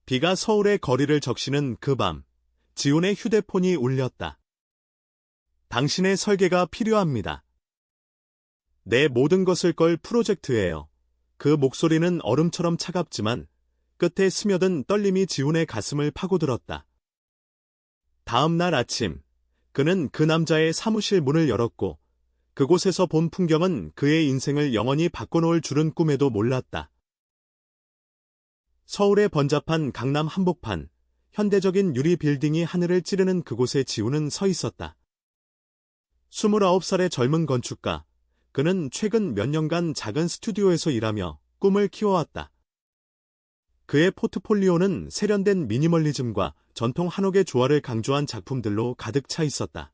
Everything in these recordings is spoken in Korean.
비가 서울의 거리를 적시는 그 밤, 지훈의 휴대폰이 울렸다. 당신의 설계가 필요합니다. 내 모든 것을 걸 프로젝트예요. 그 목소리는 얼음처럼 차갑지만 끝에 스며든 떨림이 지훈의 가슴을 파고들었다. 다음 날 아침, 그는 그 남자의 사무실 문을 열었고 그곳에서 본 풍경은 그의 인생을 영원히 바꿔놓을 줄은 꿈에도 몰랐다. 서울의 번잡한 강남 한복판, 현대적인 유리 빌딩이 하늘을 찌르는 그곳에 지훈은 서 있었다. 29살의 젊은 건축가, 그는 최근 몇 년간 작은 스튜디오에서 일하며 꿈을 키워왔다. 그의 포트폴리오는 세련된 미니멀리즘과 전통 한옥의 조화를 강조한 작품들로 가득 차 있었다.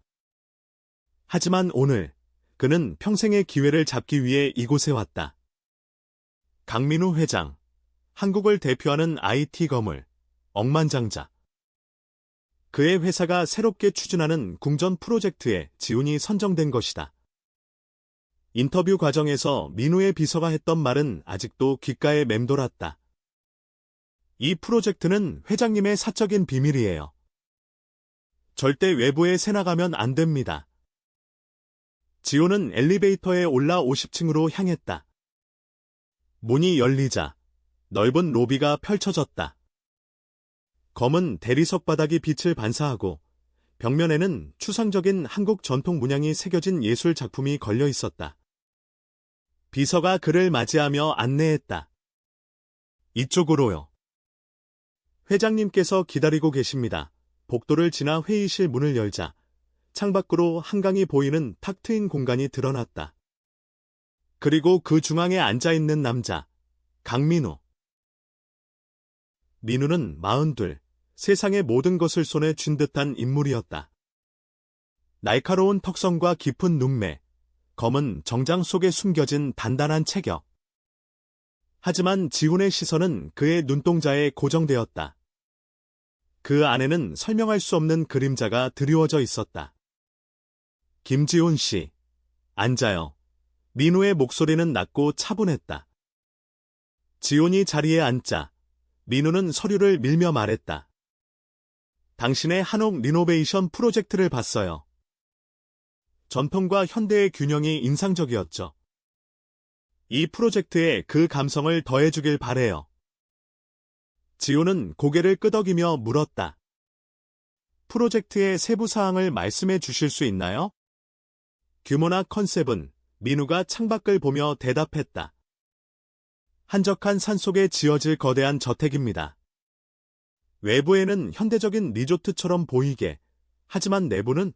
하지만 오늘, 그는 평생의 기회를 잡기 위해 이곳에 왔다. 강민우 회장, 한국을 대표하는 IT 거물, 억만장자. 그의 회사가 새롭게 추진하는 궁전 프로젝트에 지훈이 선정된 것이다. 인터뷰 과정에서 민우의 비서가 했던 말은 아직도 귓가에 맴돌았다. 이 프로젝트는 회장님의 사적인 비밀이에요. 절대 외부에 새나가면 안 됩니다. 지훈은 엘리베이터에 올라 50층으로 향했다. 문이 열리자 넓은 로비가 펼쳐졌다. 검은 대리석 바닥이 빛을 반사하고 벽면에는 추상적인 한국 전통 문양이 새겨진 예술 작품이 걸려 있었다. 비서가 그를 맞이하며 안내했다. 이쪽으로요. 회장님께서 기다리고 계십니다. 복도를 지나 회의실 문을 열자 창밖으로 한강이 보이는 탁 트인 공간이 드러났다. 그리고 그 중앙에 앉아있는 남자, 강민우. 민우는 42, 세상의 모든 것을 손에 쥔 듯한 인물이었다. 날카로운 턱선과 깊은 눈매, 검은 정장 속에 숨겨진 단단한 체격. 하지만 지훈의 시선은 그의 눈동자에 고정되었다. 그 안에는 설명할 수 없는 그림자가 드리워져 있었다. 김지훈 씨, 앉아요. 민우의 목소리는 낮고 차분했다. 지훈이 자리에 앉자 민우는 서류를 밀며 말했다. 당신의 한옥 리노베이션 프로젝트를 봤어요. 전통과 현대의 균형이 인상적이었죠. 이 프로젝트에 그 감성을 더해주길 바래요. 지훈은 고개를 끄덕이며 물었다. 프로젝트의 세부 사항을 말씀해 주실 수 있나요? 규모나 컨셉은 민우가 창밖을 보며 대답했다. 한적한 산속에 지어질 거대한 저택입니다. 외부에는 현대적인 리조트처럼 보이게, 하지만 내부는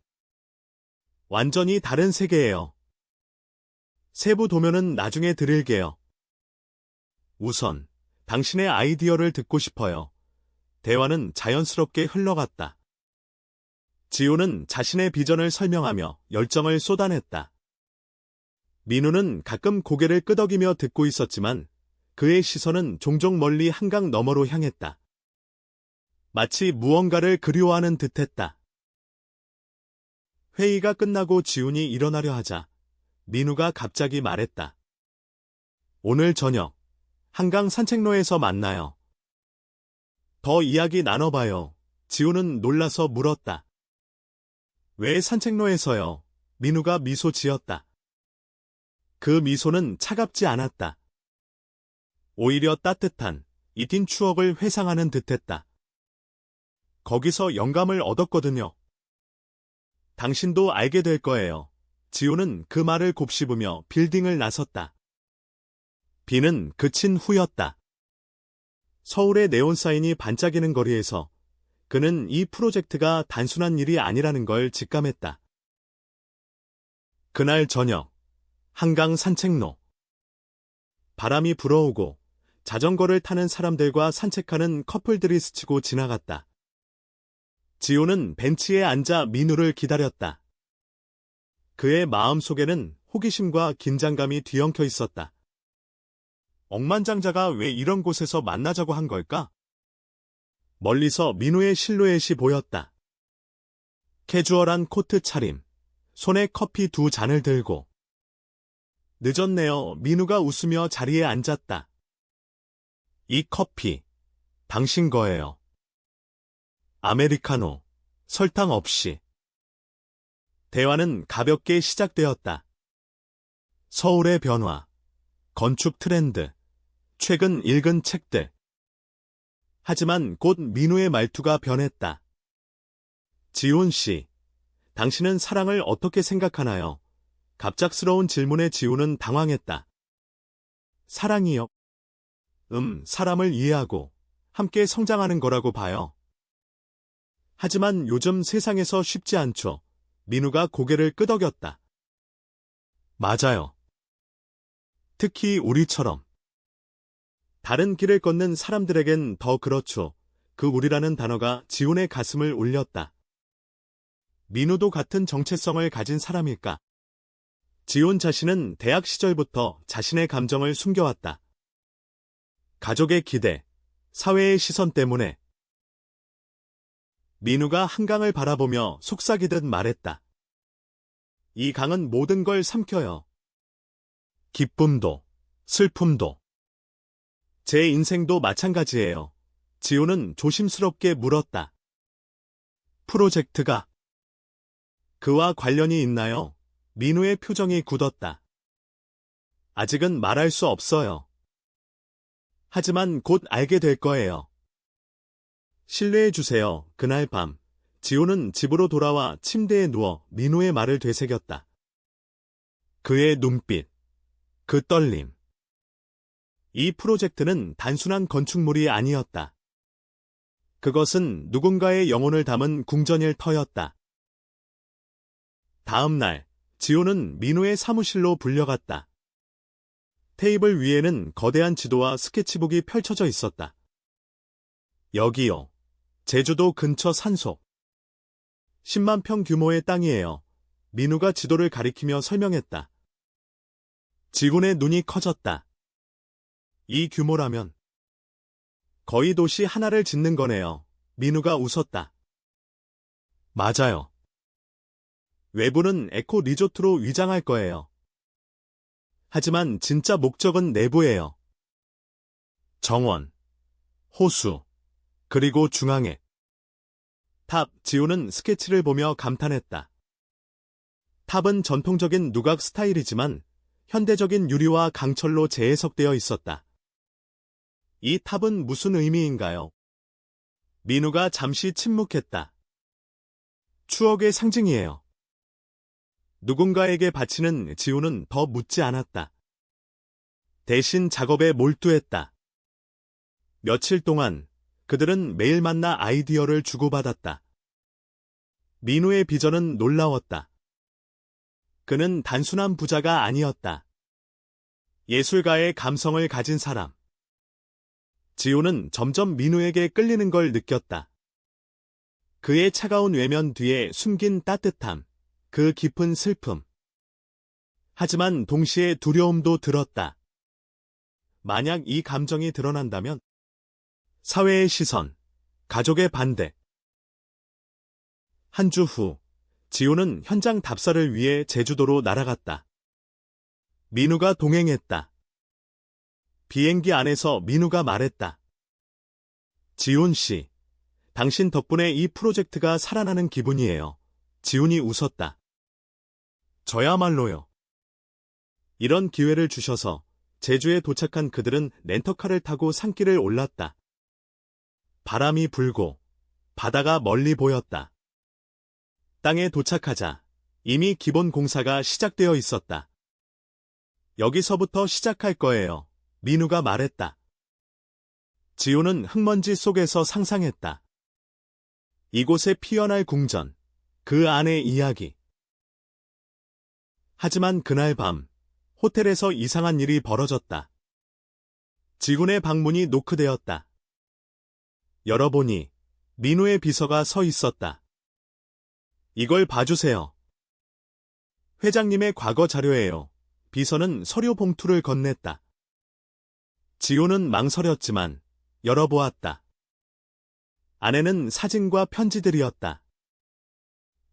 완전히 다른 세계예요. 세부 도면은 나중에 드릴게요. 우선 당신의 아이디어를 듣고 싶어요. 대화는 자연스럽게 흘러갔다. 지훈은 자신의 비전을 설명하며 열정을 쏟아냈다. 민우는 가끔 고개를 끄덕이며 듣고 있었지만 그의 시선은 종종 멀리 한강 너머로 향했다. 마치 무언가를 그리워하는 듯했다. 회의가 끝나고 지훈이 일어나려 하자 민우가 갑자기 말했다. 오늘 저녁 한강 산책로에서 만나요. 더 이야기 나눠봐요. 지훈은 놀라서 물었다. 왜 산책로에서요? 민우가 미소 지었다. 그 미소는 차갑지 않았다. 오히려 따뜻한, 잊힌 추억을 회상하는 듯했다. 거기서 영감을 얻었거든요. 당신도 알게 될 거예요. 지훈은 그 말을 곱씹으며 빌딩을 나섰다. 비는 그친 후였다. 서울의 네온사인이 반짝이는 거리에서 그는 이 프로젝트가 단순한 일이 아니라는 걸 직감했다. 그날 저녁, 한강 산책로. 바람이 불어오고 자전거를 타는 사람들과 산책하는 커플들이 스치고 지나갔다. 지훈은 벤치에 앉아 민우를 기다렸다. 그의 마음속에는 호기심과 긴장감이 뒤엉켜 있었다. 억만장자가 왜 이런 곳에서 만나자고 한 걸까? 멀리서 민우의 실루엣이 보였다. 캐주얼한 코트 차림, 손에 커피 2잔을 들고. 늦었네요. 민우가 웃으며 자리에 앉았다. 이 커피, 당신 거예요. 아메리카노, 설탕 없이. 대화는 가볍게 시작되었다. 서울의 변화, 건축 트렌드, 최근 읽은 책들. 하지만 곧 민우의 말투가 변했다. 지훈 씨, 당신은 사랑을 어떻게 생각하나요? 갑작스러운 질문에 지훈은 당황했다. 사랑이요? 사람을 이해하고 함께 성장하는 거라고 봐요. 하지만 요즘 세상에서 쉽지 않죠. 민우가 고개를 끄덕였다. 맞아요. 특히 우리처럼. 다른 길을 걷는 사람들에겐 더 그렇죠. 그 우리라는 단어가 지훈의 가슴을 울렸다. 민우도 같은 정체성을 가진 사람일까? 지훈 자신은 대학 시절부터 자신의 감정을 숨겨왔다. 가족의 기대, 사회의 시선 때문에. 민우가 한강을 바라보며 속삭이듯 말했다. 이 강은 모든 걸 삼켜요. 기쁨도, 슬픔도. 제 인생도 마찬가지예요. 지훈은 조심스럽게 물었다. 프로젝트가 그와 관련이 있나요? 민우의 표정이 굳었다. 아직은 말할 수 없어요. 하지만 곧 알게 될 거예요. 신뢰해 주세요. 그날 밤, 지훈은 집으로 돌아와 침대에 누워 민우의 말을 되새겼다. 그의 눈빛, 그 떨림. 이 프로젝트는 단순한 건축물이 아니었다. 그것은 누군가의 영혼을 담은 궁전일 터였다. 다음 날, 지훈은 민우의 사무실로 불려갔다. 테이블 위에는 거대한 지도와 스케치북이 펼쳐져 있었다. 여기요. 제주도 근처 산속. 10만 평 규모의 땅이에요. 민우가 지도를 가리키며 설명했다. 지훈의 눈이 커졌다. 이 규모라면 거의 도시 하나를 짓는 거네요. 민우가 웃었다. 맞아요. 외부는 에코 리조트로 위장할 거예요. 하지만 진짜 목적은 내부예요. 정원, 호수, 그리고 중앙에. 탑, 지훈은 스케치를 보며 감탄했다. 탑은 전통적인 누각 스타일이지만 현대적인 유리와 강철로 재해석되어 있었다. 이 탑은 무슨 의미인가요? 민우가 잠시 침묵했다. 추억의 상징이에요. 누군가에게 바치는 지훈은 더 묻지 않았다. 대신 작업에 몰두했다. 며칠 동안 그들은 매일 만나 아이디어를 주고받았다. 민우의 비전은 놀라웠다. 그는 단순한 부자가 아니었다. 예술가의 감성을 가진 사람. 지훈은 점점 민우에게 끌리는 걸 느꼈다. 그의 차가운 외면 뒤에 숨긴 따뜻함, 그 깊은 슬픔. 하지만 동시에 두려움도 들었다. 만약 이 감정이 드러난다면 사회의 시선, 가족의 반대. 한 주 후, 지훈은 현장 답사를 위해 제주도로 날아갔다. 민우가 동행했다. 비행기 안에서 민우가 말했다. 지훈 씨, 당신 덕분에 이 프로젝트가 살아나는 기분이에요. 지훈이 웃었다. 저야말로요. 이런 기회를 주셔서 제주에 도착한 그들은 렌터카를 타고 산길을 올랐다. 바람이 불고 바다가 멀리 보였다. 땅에 도착하자 이미 기본 공사가 시작되어 있었다. 여기서부터 시작할 거예요. 민우가 말했다. 지훈은 흙먼지 속에서 상상했다. 이곳에 피어날 궁전, 그 안의 이야기. 하지만 그날 밤, 호텔에서 이상한 일이 벌어졌다. 지훈의 방문이 노크되었다. 열어보니 민우의 비서가 서 있었다. 이걸 봐주세요. 회장님의 과거 자료예요. 비서는 서류 봉투를 건넸다. 지훈은 망설였지만 열어보았다. 안에는 사진과 편지들이었다.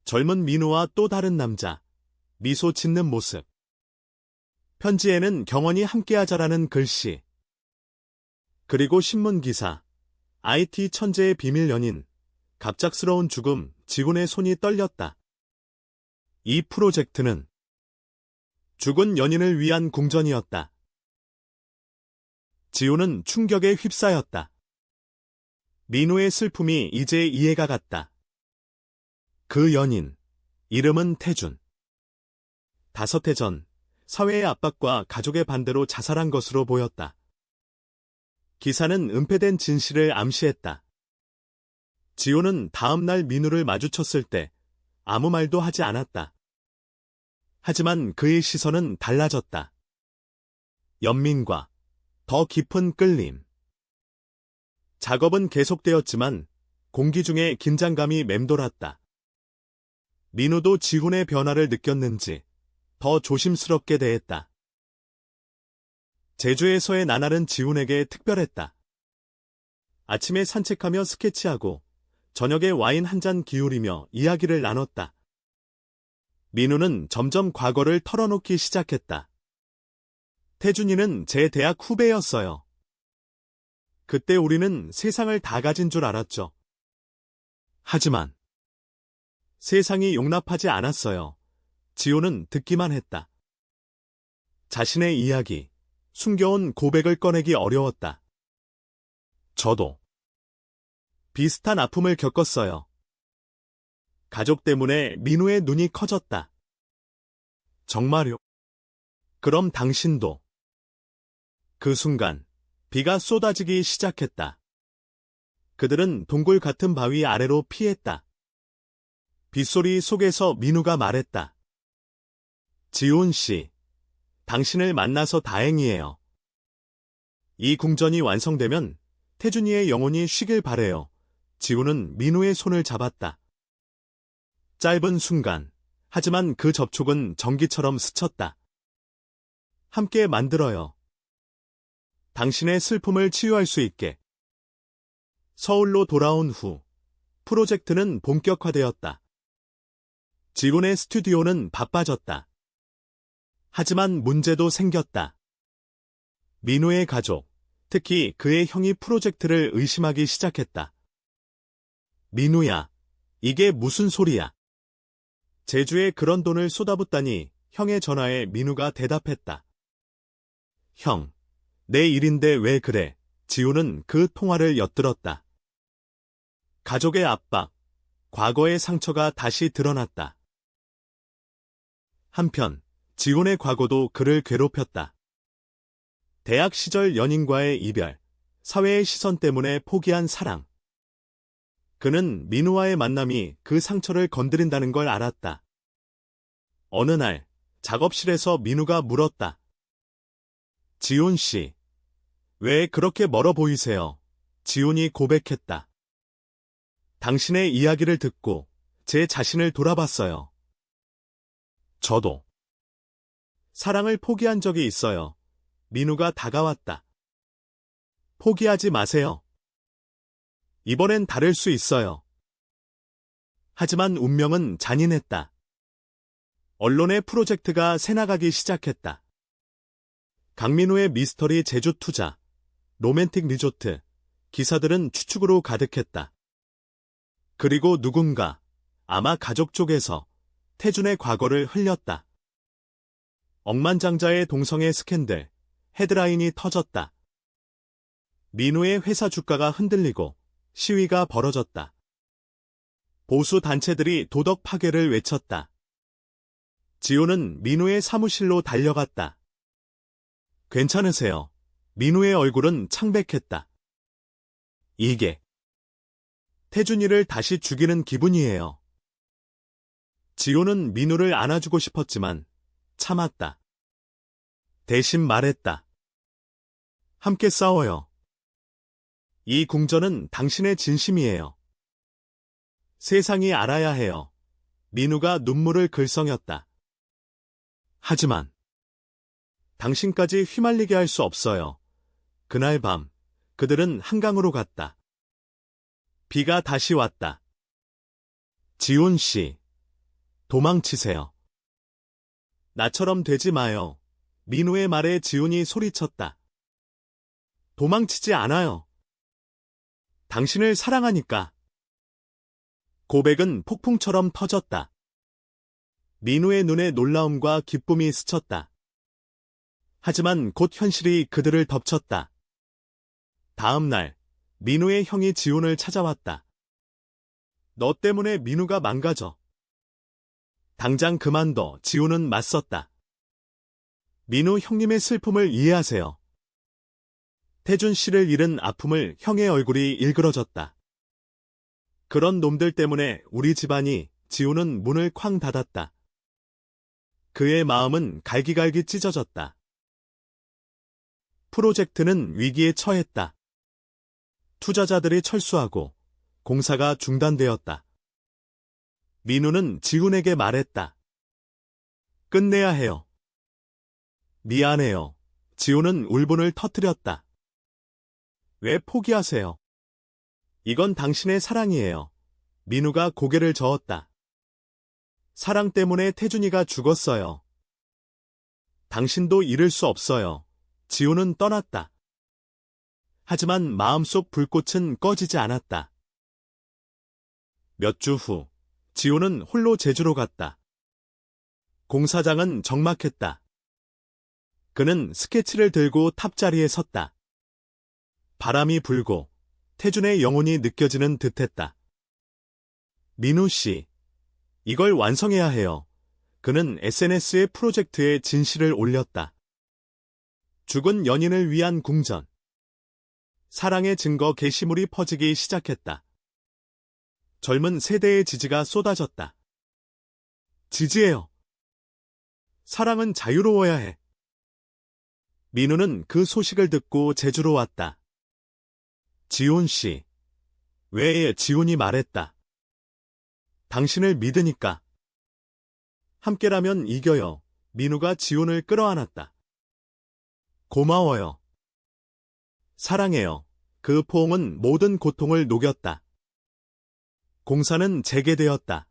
젊은 민우와 또 다른 남자, 미소 짓는 모습. 편지에는 경원이 함께하자라는 글씨. 그리고 신문 기사. IT 천재의 비밀 연인, 갑작스러운 죽음, 지훈의 손이 떨렸다. 이 프로젝트는 죽은 연인을 위한 궁전이었다. 지훈은 충격에 휩싸였다. 민우의 슬픔이 이제 이해가 갔다. 그 연인, 이름은 태준. 5해 전, 사회의 압박과 가족의 반대로 자살한 것으로 보였다. 기사는 은폐된 진실을 암시했다. 지호는 다음 날 민우를 마주쳤을 때 아무 말도 하지 않았다. 하지만 그의 시선은 달라졌다. 연민과 더 깊은 끌림. 작업은 계속되었지만 공기 중에 긴장감이 맴돌았다. 민우도 지훈의 변화를 느꼈는지 더 조심스럽게 대했다. 제주에서의 나날은 지훈에게 특별했다. 아침에 산책하며 스케치하고 저녁에 와인 한 잔 기울이며 이야기를 나눴다. 민우는 점점 과거를 털어놓기 시작했다. 태준이는 제 대학 후배였어요. 그때 우리는 세상을 다 가진 줄 알았죠. 하지만 세상이 용납하지 않았어요. 지호는 듣기만 했다. 자신의 이야기, 숨겨온 고백을 꺼내기 어려웠다. 저도 비슷한 아픔을 겪었어요. 가족 때문에 민우의 눈이 커졌다. 정말요? 그럼 당신도? 그 순간 비가 쏟아지기 시작했다. 그들은 동굴 같은 바위 아래로 피했다. 빗소리 속에서 민우가 말했다. 지훈 씨, 당신을 만나서 다행이에요. 이 궁전이 완성되면 태준이의 영혼이 쉬길 바래요. 지훈은 민우의 손을 잡았다. 짧은 순간, 하지만 그 접촉은 전기처럼 스쳤다. 함께 만들어요. 당신의 슬픔을 치유할 수 있게. 서울로 돌아온 후, 프로젝트는 본격화되었다. 지훈의 스튜디오는 바빠졌다. 하지만 문제도 생겼다. 민우의 가족, 특히 그의 형이 프로젝트를 의심하기 시작했다. 민우야, 이게 무슨 소리야? 제주에 그런 돈을 쏟아붓다니. 형의 전화에 민우가 대답했다. 형, 내 일인데 왜 그래? 지훈은 그 통화를 엿들었다. 가족의 압박, 과거의 상처가 다시 드러났다. 한편 지훈의 과거도 그를 괴롭혔다. 대학 시절 연인과의 이별, 사회의 시선 때문에 포기한 사랑. 그는 민우와의 만남이 그 상처를 건드린다는 걸 알았다. 어느 날 작업실에서 민우가 물었다. 지훈 씨, 왜 그렇게 멀어 보이세요? 지훈이 고백했다. 당신의 이야기를 듣고 제 자신을 돌아봤어요. 저도 사랑을 포기한 적이 있어요. 민우가 다가왔다. 포기하지 마세요. 이번엔 다를 수 있어요. 하지만 운명은 잔인했다. 언론의 프로젝트가 새나가기 시작했다. 강민우의 미스터리 제주 투자, 로맨틱 리조트, 기사들은 추측으로 가득했다. 그리고 누군가, 아마 가족 쪽에서 태준의 과거를 흘렸다. 억만장자의 동성애 스캔들, 헤드라인이 터졌다. 민우의 회사 주가가 흔들리고 시위가 벌어졌다. 보수 단체들이 도덕 파괴를 외쳤다. 지호는 민우의 사무실로 달려갔다. 괜찮으세요? 민우의 얼굴은 창백했다. 이게 태준이를 다시 죽이는 기분이에요. 지호는 민우를 안아주고 싶었지만 참았다. 대신 말했다. 함께 싸워요. 이 궁전은 당신의 진심이에요. 세상이 알아야 해요. 민우가 눈물을 글썽였다. 하지만 당신까지 휘말리게 할 수 없어요. 그날 밤 그들은 한강으로 갔다. 비가 다시 왔다. 지훈 씨, 도망치세요. 나처럼 되지 마요. 민우의 말에 지훈이 소리쳤다. 도망치지 않아요. 당신을 사랑하니까. 고백은 폭풍처럼 터졌다. 민우의 눈에 놀라움과 기쁨이 스쳤다. 하지만 곧 현실이 그들을 덮쳤다. 다음 날, 민우의 형이 지훈을 찾아왔다. 너 때문에 민우가 망가져. 당장 그만둬. 지훈은 맞섰다. 민우 형님의 슬픔을 이해하세요. 태준 씨를 잃은 아픔을 형의 얼굴이 일그러졌다. 그런 놈들 때문에 우리 집안이. 지훈은 문을 쾅 닫았다. 그의 마음은 갈기갈기 찢어졌다. 프로젝트는 위기에 처했다. 투자자들이 철수하고 공사가 중단되었다. 민우는 지훈에게 말했다. 끝내야 해요. 미안해요. 지훈은 울분을 터뜨렸다. 왜 포기하세요? 이건 당신의 사랑이에요. 민우가 고개를 저었다. 사랑 때문에 태준이가 죽었어요. 당신도 잃을 수 없어요. 지훈은 떠났다. 하지만 마음속 불꽃은 꺼지지 않았다. 몇 주 후, 지훈은 홀로 제주로 갔다. 공사장은 적막했다. 그는 스케치를 들고 탑자리에 섰다. 바람이 불고 태준의 영혼이 느껴지는 듯했다. 민우 씨, 이걸 완성해야 해요. 그는 SNS에 프로젝트의 진실을 올렸다. 죽은 연인을 위한 궁전. 사랑의 증거 게시물이 퍼지기 시작했다. 젊은 세대의 지지가 쏟아졌다. 지지해요. 사랑은 자유로워야 해. 민우는 그 소식을 듣고 제주로 왔다. 지훈 씨. 왜? 지훈이 말했다. 당신을 믿으니까. 함께라면 이겨요. 민우가 지훈을 끌어안았다. 고마워요. 사랑해요. 그 포옹은 모든 고통을 녹였다. 공사는 재개되었다.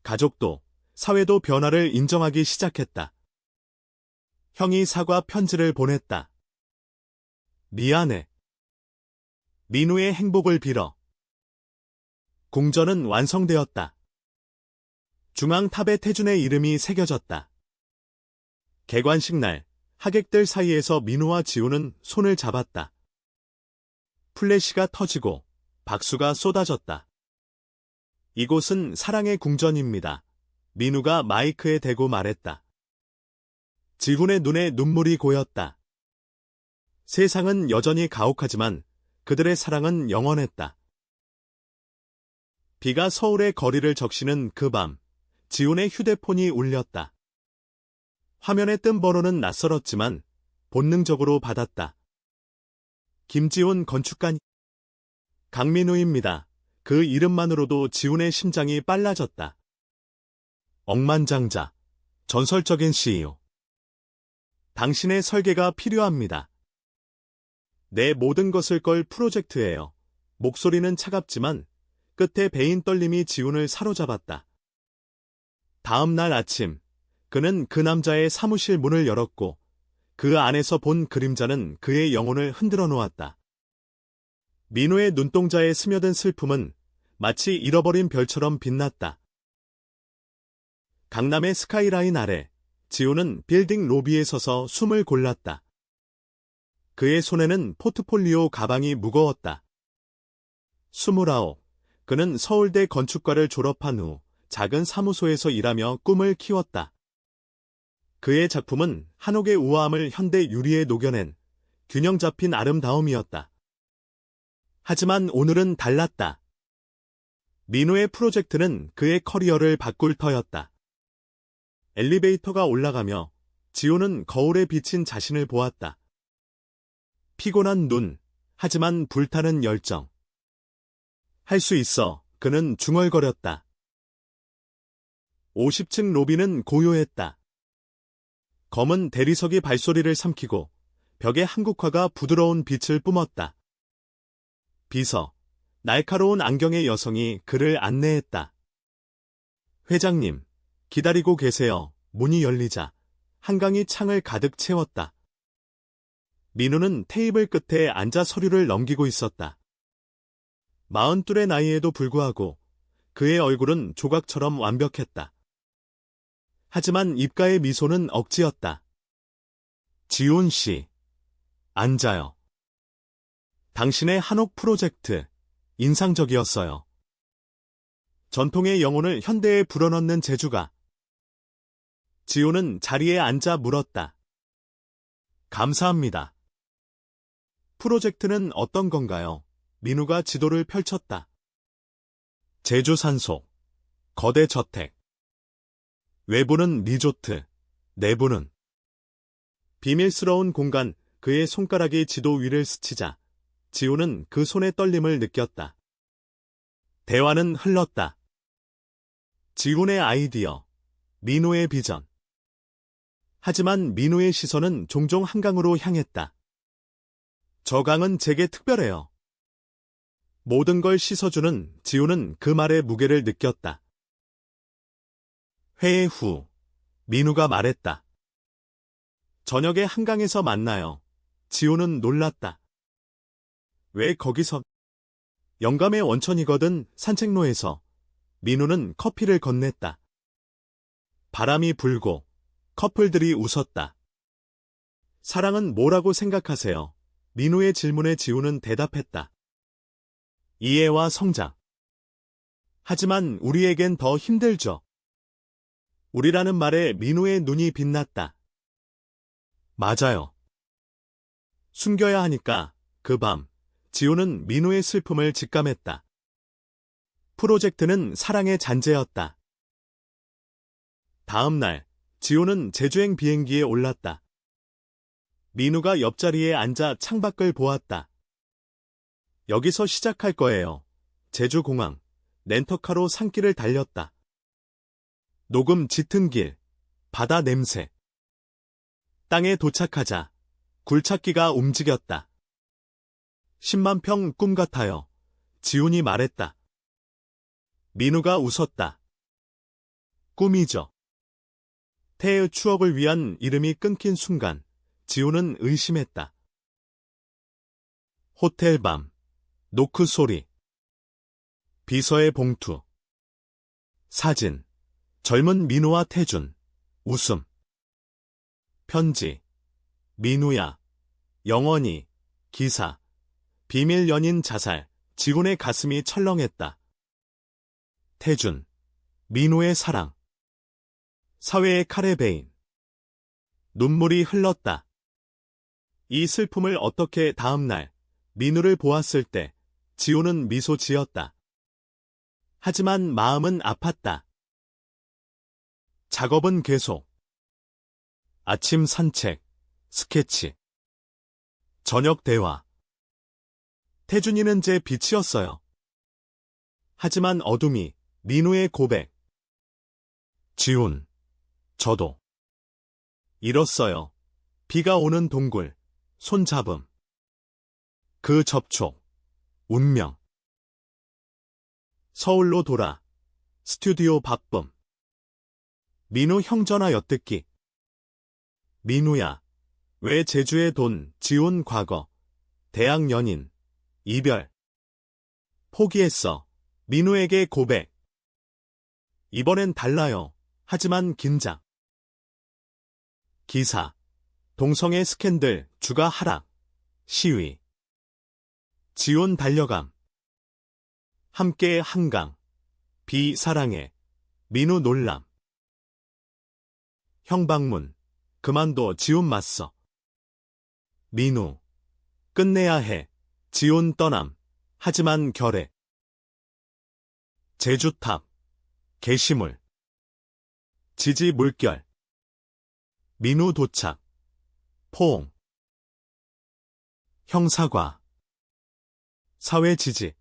가족도, 사회도 변화를 인정하기 시작했다. 형이 사과 편지를 보냈다. 미안해. 민우의 행복을 빌어. 궁전은 완성되었다. 중앙탑에 태준의 이름이 새겨졌다. 개관식 날, 하객들 사이에서 민우와 지훈은 손을 잡았다. 플래시가 터지고 박수가 쏟아졌다. 이곳은 사랑의 궁전입니다. 민우가 마이크에 대고 말했다. 지훈의 눈에 눈물이 고였다. 세상은 여전히 가혹하지만 그들의 사랑은 영원했다. 비가 서울의 거리를 적시는 그 밤, 지훈의 휴대폰이 울렸다. 화면에 뜬 번호는 낯설었지만 본능적으로 받았다. 김지훈 건축가. 강민우입니다. 그 이름만으로도 지훈의 심장이 빨라졌다. 억만장자, 전설적인 CEO. 당신의 설계가 필요합니다. 내 모든 것을 걸 프로젝트예요. 목소리는 차갑지만 끝에 배인 떨림이 지훈을 사로잡았다. 다음 날 아침, 그는 그 남자의 사무실 문을 열었고 그 안에서 본 그림자는 그의 영혼을 흔들어 놓았다. 민우의 눈동자에 스며든 슬픔은 마치 잃어버린 별처럼 빛났다. 강남의 스카이라인 아래, 지훈은 빌딩 로비에 서서 숨을 골랐다. 그의 손에는 포트폴리오 가방이 무거웠다. 29. 그는 서울대 건축과를 졸업한 후 작은 사무소에서 일하며 꿈을 키웠다. 그의 작품은 한옥의 우아함을 현대 유리에 녹여낸 균형 잡힌 아름다움이었다. 하지만 오늘은 달랐다. 민우의 프로젝트는 그의 커리어를 바꿀 터였다. 엘리베이터가 올라가며 지훈은 거울에 비친 자신을 보았다. 피곤한 눈, 하지만 불타는 열정. 할 수 있어. 그는 중얼거렸다. 50층 로비는 고요했다. 검은 대리석이 발소리를 삼키고 벽에 한국화가 부드러운 빛을 뿜었다. 비서, 날카로운 안경의 여성이 그를 안내했다. 회장님, 기다리고 계세요. 문이 열리자 한강이 창을 가득 채웠다. 민우는 테이블 끝에 앉아 서류를 넘기고 있었다. 42의 나이에도 불구하고 그의 얼굴은 조각처럼 완벽했다. 하지만 입가의 미소는 억지였다. 지훈 씨, 앉아요. 당신의 한옥 프로젝트, 인상적이었어요. 전통의 영혼을 현대에 불어넣는 재주가. 지훈은 자리에 앉아 물었다. 감사합니다. 프로젝트는 어떤 건가요? 민우가 지도를 펼쳤다. 제주 산속, 거대 저택. 외부는 리조트, 내부는 비밀스러운 공간. 그의 손가락이 지도 위를 스치자 지훈은 그 손의 떨림을 느꼈다. 대화는 흘렀다. 지훈의 아이디어, 민우의 비전. 하지만 민우의 시선은 종종 한강으로 향했다. 저 강은 제게 특별해요. 모든 걸 씻어주는 지훈은 그 말의 무게를 느꼈다. 회의 후, 민우가 말했다. 저녁에 한강에서 만나요. 지훈은 놀랐다. 왜 거기서? 영감의 원천이거든. 산책로에서. 민우는 커피를 건넸다. 바람이 불고 커플들이 웃었다. 사랑은 뭐라고 생각하세요? 민우의 질문에 지훈은 대답했다. 이해와 성장. 하지만 우리에겐 더 힘들죠. 우리라는 말에 민우의 눈이 빛났다. 맞아요. 숨겨야 하니까. 그 밤, 지훈은 민우의 슬픔을 직감했다. 프로젝트는 사랑의 잔재였다. 다음 날, 지훈은 제주행 비행기에 올랐다. 민우가 옆자리에 앉아 창밖을 보았다. 여기서 시작할 거예요. 제주공항, 렌터카로 산길을 달렸다. 녹음 짙은 길, 바다 냄새. 땅에 도착하자 굴착기가 움직였다. 10만 평 꿈 같아요. 지훈이 말했다. 민우가 웃었다. 꿈이죠. 태의 추억을 위한 이름이 끊긴 순간 지훈은 의심했다. 호텔 밤, 노크 소리, 비서의 봉투, 사진, 젊은 민우와 태준, 웃음, 편지, 민우야, 영원히, 기사, 비밀 연인 자살. 지훈의 가슴이 철렁했다. 태준, 민우의 사랑, 사회의 칼에 베인. 눈물이 흘렀다. 이 슬픔을 어떻게 다음 날 민우를 보았을 때 지훈은 미소 지었다. 하지만 마음은 아팠다. 작업은 계속. 아침 산책, 스케치, 저녁 대화. 태준이는 제 빛이었어요. 하지만 어둠이, 민우의 고백. 지훈, 저도. 잃었어요. 비가 오는 동굴, 손잡음. 그 접촉, 운명. 서울로 돌아, 스튜디오 바쁨. 민우 형 전화 엿듣기. 민우야, 왜 제주에 돈? 지훈 과거, 대학 연인, 이별. 포기했어. 민우에게 고백. 이번엔 달라요. 하지만 긴장. 기사, 동성애 스캔들, 주가 하락, 시위. 지훈 달려감. 함께 한강, 비 사랑해, 민우 놀람. 형 방문, 그만둬. 지훈 맞서. 민우, 끝내야 해. 지훈 떠남. 하지만 결애. 제주탑, 게시물. 지지 물결. 민우 도착. 포옹. 형 사과. 사회 지지.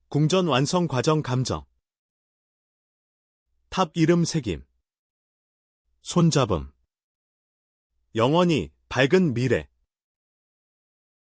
궁전 완성 과정 감정. 탑 이름 새김. 손잡음. 영원히, 밝은 미래.